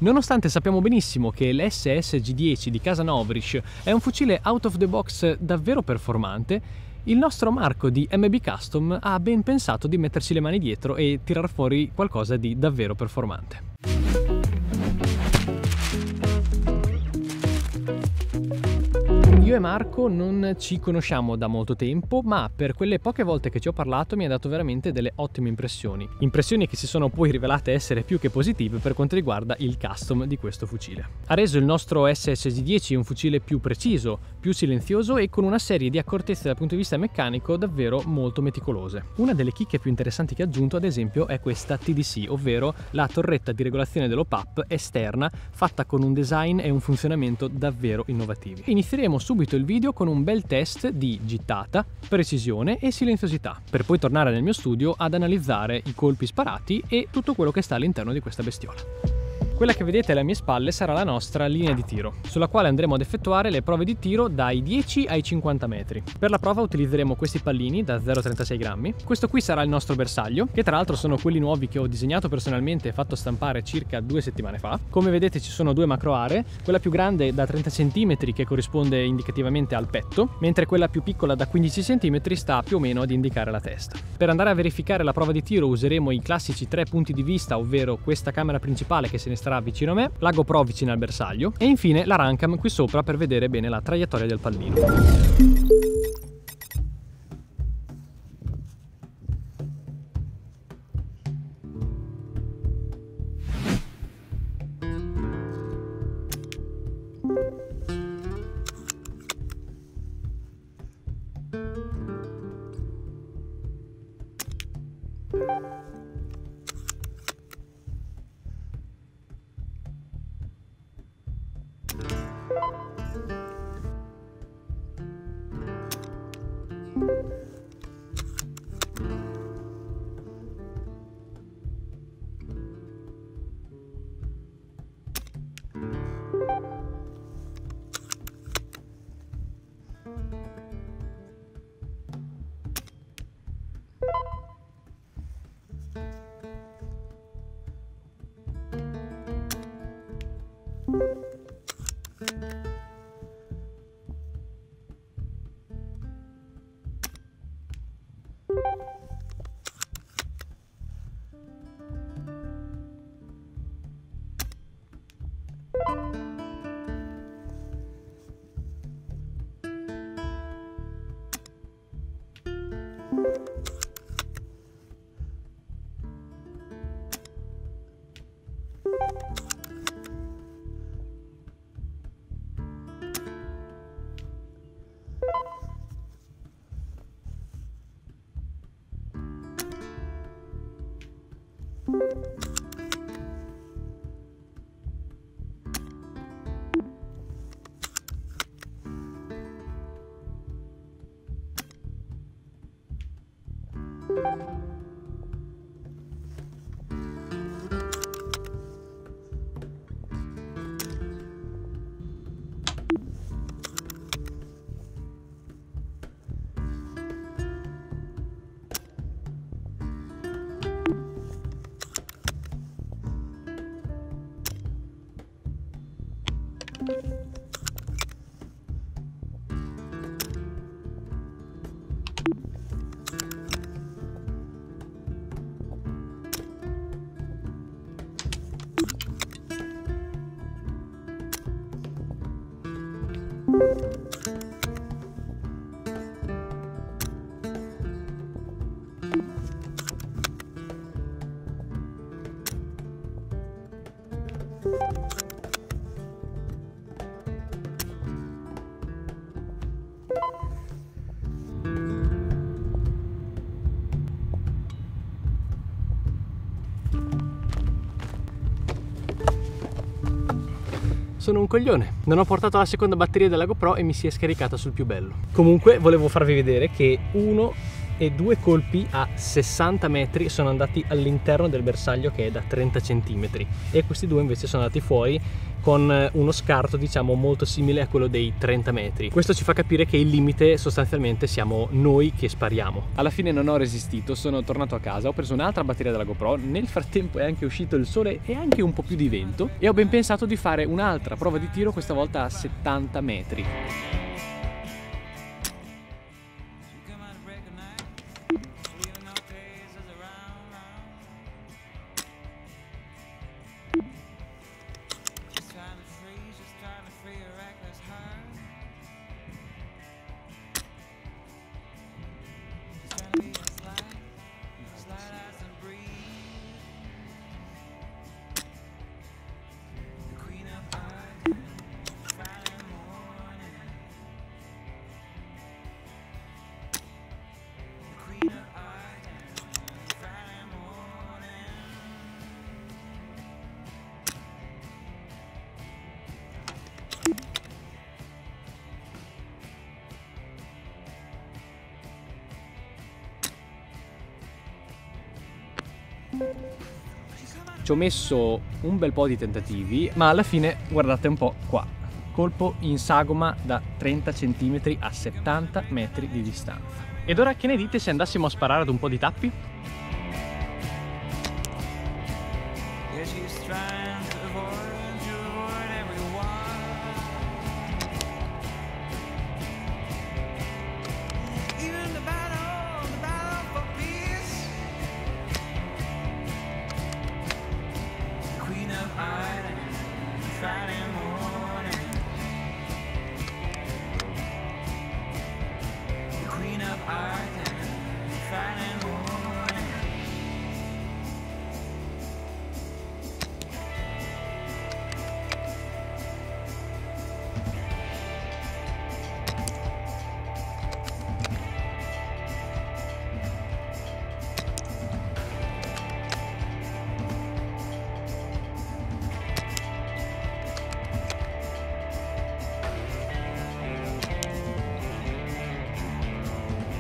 Nonostante sappiamo benissimo che l'SSG10 di casa Novritsch è un fucile out of the box davvero performante, il nostro Marco di MB Custom ha ben pensato di metterci le mani dietro e tirar fuori qualcosa di davvero performante. Io e Marco non ci conosciamo da molto tempo, ma per quelle poche volte che ci ho parlato mi ha dato veramente delle ottime impressioni. Impressioni che si sono poi rivelate essere più che positive per quanto riguarda il custom di questo fucile. Ha reso il nostro SSG10 un fucile più preciso, più silenzioso e con una serie di accortezze dal punto di vista meccanico davvero molto meticolose. Una delle chicche più interessanti che ha aggiunto, ad esempio, è questa TDC, ovvero la torretta di regolazione dell'OPAP esterna, fatta con un design e un funzionamento davvero innovativi. Inizieremo subito il video con un bel test di gittata, precisione e silenziosità, per poi tornare nel mio studio ad analizzare i colpi sparati e tutto quello che sta all'interno di questa bestiola. Quella che vedete alle mie spalle sarà la nostra linea di tiro, sulla quale andremo ad effettuare le prove di tiro dai 10 ai 50 metri. Per la prova utilizzeremo questi pallini da 0,36 grammi. Questo qui sarà il nostro bersaglio, che tra l'altro sono quelli nuovi che ho disegnato personalmente e fatto stampare circa 2 settimane fa. Come vedete ci sono due macro aree, quella più grande da 30 cm che corrisponde indicativamente al petto, mentre quella più piccola da 15 cm sta più o meno ad indicare la testa. Per andare a verificare la prova di tiro useremo i classici 3 punti di vista, ovvero questa camera principale che se ne starà vicino a me, la GoPro vicino al bersaglio e infine la Runcam qui sopra per vedere bene la traiettoria del pallino. Sono un coglione, non ho portato la seconda batteria della GoPro e mi si è scaricata sul più bello. Comunque volevo farvi vedere che 1, e 2 colpi a 60 metri sono andati all'interno del bersaglio che è da 30 cm e questi 2 invece sono andati fuori con uno scarto diciamo molto simile a quello dei 30 metri. Questo ci fa capire che il limite sostanzialmente siamo noi che spariamo. Alla fine non ho resistito, sono tornato a casa, ho preso un'altra batteria della GoPro, nel frattempo è anche uscito il sole e anche un po' più di vento e ho ben pensato di fare un'altra prova di tiro, questa volta a 70 metri. Ci ho messo un bel po' di tentativi, ma alla fine guardate un po' qua, colpo in sagoma da 30 cm a 70 metri di distanza. Ed ora che ne dite se andassimo a sparare ad un po' di tappi?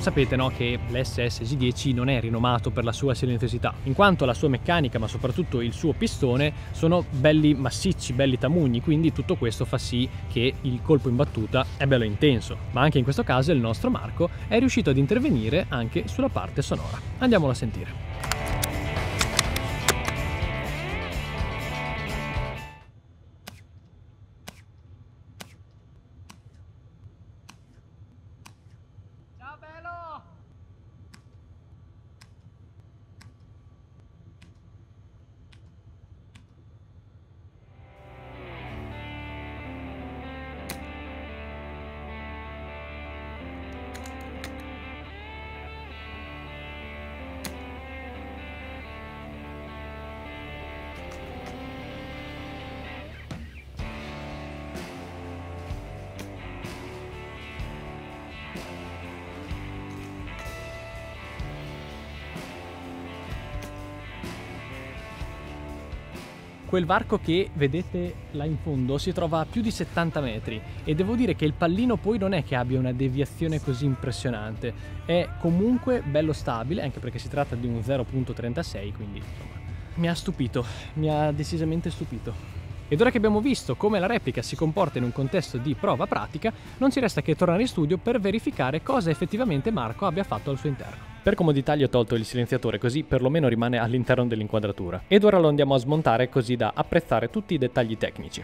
Sapete, no, che l'SSG-10 non è rinomato per la sua silenziosità, in quanto la sua meccanica, ma soprattutto il suo pistone, sono belli massicci, belli tamugni, quindi tutto questo fa sì che il colpo in battuta è bello intenso. Ma anche in questo caso il nostro Marco è riuscito ad intervenire anche sulla parte sonora. Andiamolo a sentire. Quel varco che vedete là in fondo si trova a più di 70 metri e devo dire che il pallino poi non è che abbia una deviazione così impressionante, è comunque bello stabile, anche perché si tratta di un 0.36, quindi insomma mi ha stupito, mi ha decisamente stupito. Ed ora che abbiamo visto come la replica si comporta in un contesto di prova pratica, non ci resta che tornare in studio per verificare cosa effettivamente Marco abbia fatto al suo interno. Per comodità gli ho tolto il silenziatore, così perlomeno rimane all'interno dell'inquadratura. Ed ora lo andiamo a smontare così da apprezzare tutti i dettagli tecnici.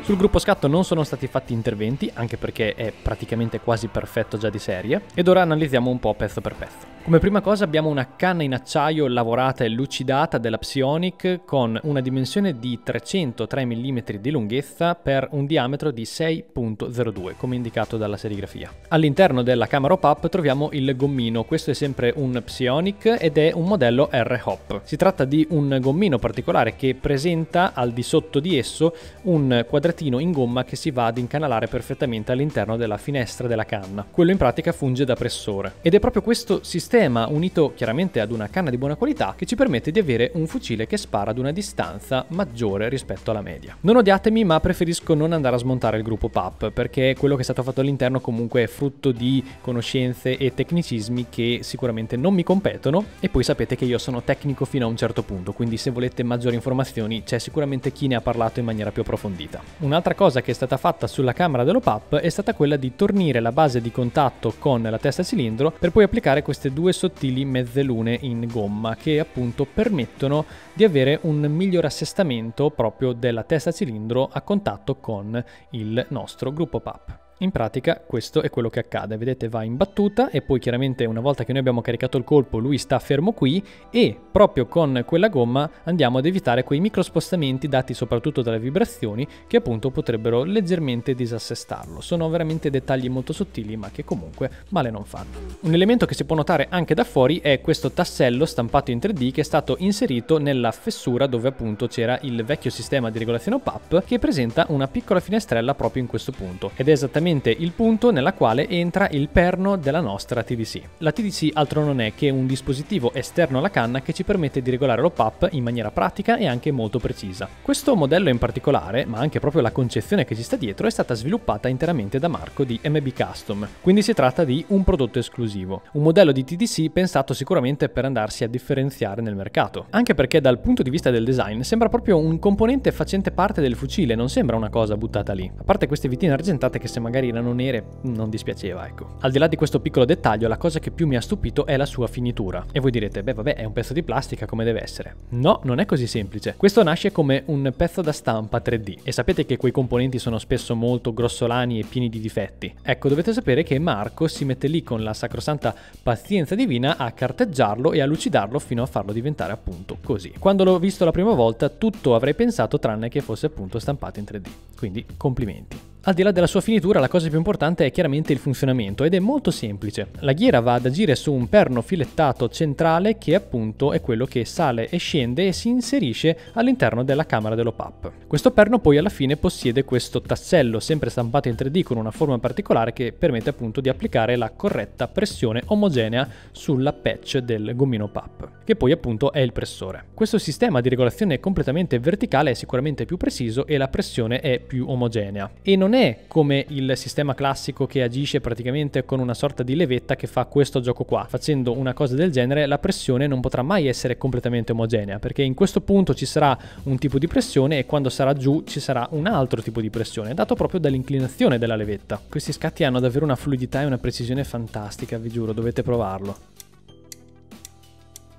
Sul gruppo scatto non sono stati fatti interventi, anche perché è praticamente quasi perfetto già di serie, ed ora analizziamo un po' pezzo per pezzo. Come prima cosa abbiamo una canna in acciaio lavorata e lucidata della Psionic con una dimensione di 303 mm di lunghezza per un diametro di 6.02, come indicato dalla serigrafia. All'interno della camera hop-up troviamo il gommino, questo è sempre un Psionic ed è un modello R-Hop. Si tratta di un gommino particolare che presenta al di sotto di esso un quadratino in gomma che si va ad incanalare perfettamente all'interno della finestra della canna. Quello in pratica funge da pressore ed è proprio questo sistema sistema unito chiaramente ad una canna di buona qualità che ci permette di avere un fucile che spara ad una distanza maggiore rispetto alla media. Non odiatemi, ma preferisco non andare a smontare il gruppo PAP, perché quello che è stato fatto all'interno comunque è frutto di conoscenze e tecnicismi che sicuramente non mi competono, e poi sapete che io sono tecnico fino a un certo punto, quindi se volete maggiori informazioni c'è sicuramente chi ne ha parlato in maniera più approfondita. Un'altra cosa che è stata fatta sulla camera dello PAP è stata quella di tornire la base di contatto con la testa cilindro per poi applicare queste due sottili mezzelune in gomma che appunto permettono di avere un miglior assestamento proprio della testa cilindro a contatto con il nostro gruppo PAP. In pratica questo è quello che accade, vedete, va in battuta e poi chiaramente una volta che noi abbiamo caricato il colpo lui sta fermo qui e proprio con quella gomma andiamo ad evitare quei micro spostamenti dati soprattutto dalle vibrazioni che appunto potrebbero leggermente disassestarlo. Sono veramente dettagli molto sottili ma che comunque male non fanno. Un elemento che si può notare anche da fuori è questo tassello stampato in 3D che è stato inserito nella fessura dove appunto c'era il vecchio sistema di regolazione PAP, che presenta una piccola finestrella proprio in questo punto ed è esattamente il punto nella quale entra il perno della nostra TDC. La TDC altro non è che un dispositivo esterno alla canna che ci permette di regolare lo PAP in maniera pratica e anche molto precisa. Questo modello in particolare, ma anche proprio la concezione che ci sta dietro, è stata sviluppata interamente da Marco di MB Custom, quindi si tratta di un prodotto esclusivo, un modello di TDC pensato sicuramente per andarsi a differenziare nel mercato, anche perché dal punto di vista del design sembra proprio un componente facente parte del fucile, non sembra una cosa buttata lì, a parte queste vitine argentate che se magari erano nere non dispiaceva, ecco. Al di là di questo piccolo dettaglio, la cosa che più mi ha stupito è la sua finitura. E voi direte, beh vabbè, è un pezzo di plastica come deve essere. No, non è così semplice. Questo nasce come un pezzo da stampa 3D e sapete che quei componenti sono spesso molto grossolani e pieni di difetti. Ecco, dovete sapere che Marco si mette lì con la sacrosanta pazienza divina a carteggiarlo e a lucidarlo fino a farlo diventare appunto così. Quando l'ho visto la prima volta tutto avrei pensato tranne che fosse appunto stampato in 3D. Quindi complimenti. Al di là della sua finitura, la cosa più importante è chiaramente il funzionamento ed è molto semplice. La ghiera va ad agire su un perno filettato centrale che appunto è quello che sale e scende e si inserisce all'interno della camera dello PAP. Questo perno poi alla fine possiede questo tassello sempre stampato in 3D con una forma particolare che permette appunto di applicare la corretta pressione omogenea sulla patch del gommino PAP, che poi appunto è il pressore. Questo sistema di regolazione completamente verticale è sicuramente più preciso e la pressione è più omogenea e non è come il sistema classico che agisce praticamente con una sorta di levetta che fa questo gioco qua. Facendo una cosa del genere la pressione non potrà mai essere completamente omogenea, perché in questo punto ci sarà un tipo di pressione e quando sarà giù ci sarà un altro tipo di pressione, dato proprio dall'inclinazione della levetta. Questi scatti hanno davvero una fluidità e una precisione fantastica, vi giuro, dovete provarlo.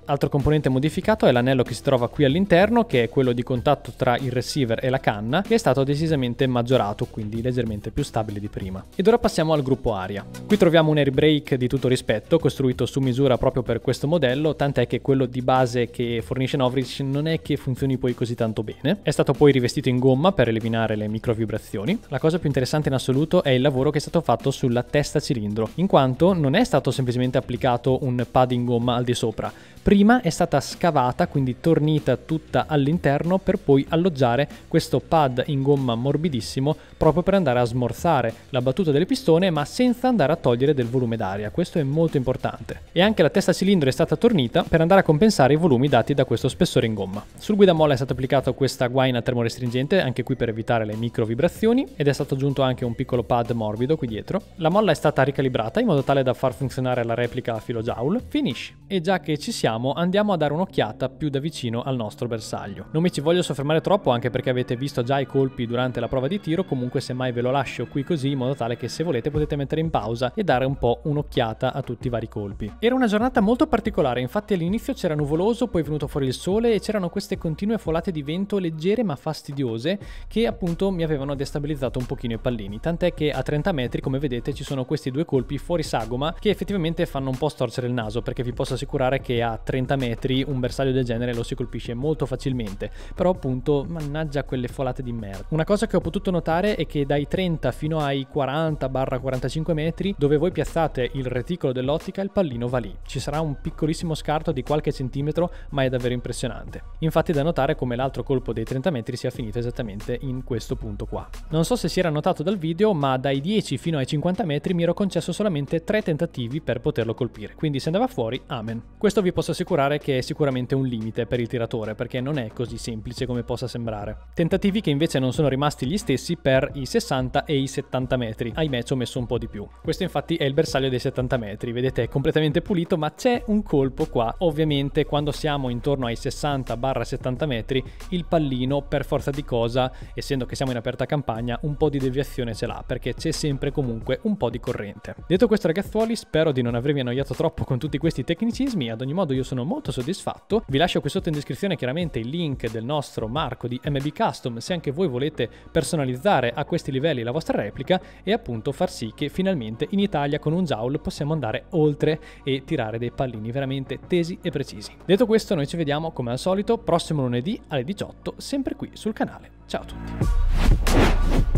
Altro componente modificato è l'anello che si trova qui all'interno, che è quello di contatto tra il receiver e la canna, che è stato decisamente maggiorato, quindi leggermente più stabile di prima. Ed ora passiamo al gruppo aria. Qui troviamo un air brake di tutto rispetto, costruito su misura proprio per questo modello, tant'è che quello di base che fornisce Novritsch non è che funzioni poi così tanto bene. È stato poi rivestito in gomma per eliminare le microvibrazioni. La cosa più interessante in assoluto è il lavoro che è stato fatto sulla testa cilindro, in quanto non è stato semplicemente applicato un pad in gomma al di sopra. Prima è stata scavata, quindi tornita tutta all'interno, per poi alloggiare questo pad in gomma morbidissimo proprio per andare a smorzare la battuta del pistone, ma senza andare a togliere del volume d'aria. Questo è molto importante. E anche la testa cilindro è stata tornita per andare a compensare i volumi dati da questo spessore in gomma. Sul guidamolla è stato applicato questa guaina termorestringente, anche qui per evitare le micro vibrazioni, ed è stato aggiunto anche un piccolo pad morbido qui dietro. La molla è stata ricalibrata in modo tale da far funzionare la replica a filo Joule. Finish! E già che ci siamo, andiamo a dare un'occhiata più da vicino al nostro bersaglio. Non mi ci voglio soffermare troppo, anche perché avete visto già i colpi durante la prova di tiro, comunque semmai ve lo lascio qui così in modo tale che se volete potete mettere in pausa e dare un po' un'occhiata a tutti i vari colpi. Era una giornata molto particolare, infatti all'inizio c'era nuvoloso, poi è venuto fuori il sole e c'erano queste continue folate di vento leggere ma fastidiose che appunto mi avevano destabilizzato un pochino i pallini, tant'è che a 30 metri come vedete ci sono questi due colpi fuori sagoma che effettivamente fanno un po' storcere il naso, perché vi posso assicurare che a 30 metri un bersaglio del genere lo si colpisce molto facilmente, però appunto mannaggia quelle folate di merda. Una cosa che ho potuto notare è che dai 30 fino ai 40-45 metri, dove voi piazzate il reticolo dell'ottica, il pallino va lì. Ci sarà un piccolissimo scarto di qualche centimetro, ma è davvero impressionante. Infatti è da notare come l'altro colpo dei 30 metri sia finito esattamente in questo punto qua. Non so se si era notato dal video, ma dai 10 fino ai 50 metri mi ero concesso solamente 3 tentativi per poterlo colpire, quindi se andava fuori, amen. Questo vi posso assicurare che è sicuramente un limite per il tiratore, perché non è così semplice come possa sembrare. Tentativi che invece non sono rimasti gli stessi per i 60 e i 70 metri. Ahimè, ci ho messo un po' di più. Questo infatti è il bersaglio dei 70 metri, vedete è completamente pulito, ma c'è un colpo qua. Ovviamente quando siamo intorno ai 60-70 metri, il pallino per forza di cosa, essendo che siamo in aperta campagna, un po' di deviazione ce l'ha, perché c'è sempre comunque un po' di corrente. Detto questo ragazzuoli, spero di non avervi annoiato troppo con tutti questi tecnicismi. Ad ogni modo io sono molto soddisfatto. Vi lascio qui sotto in descrizione chiaramente il link del nostro Marco di MB Custom se anche voi volete personalizzare a questi livelli la vostra replica e appunto far sì che finalmente in Italia con un joule possiamo andare oltre e tirare dei pallini veramente tesi e precisi. Detto questo, noi ci vediamo come al solito prossimo lunedì alle 18 sempre qui sul canale. Ciao a tutti!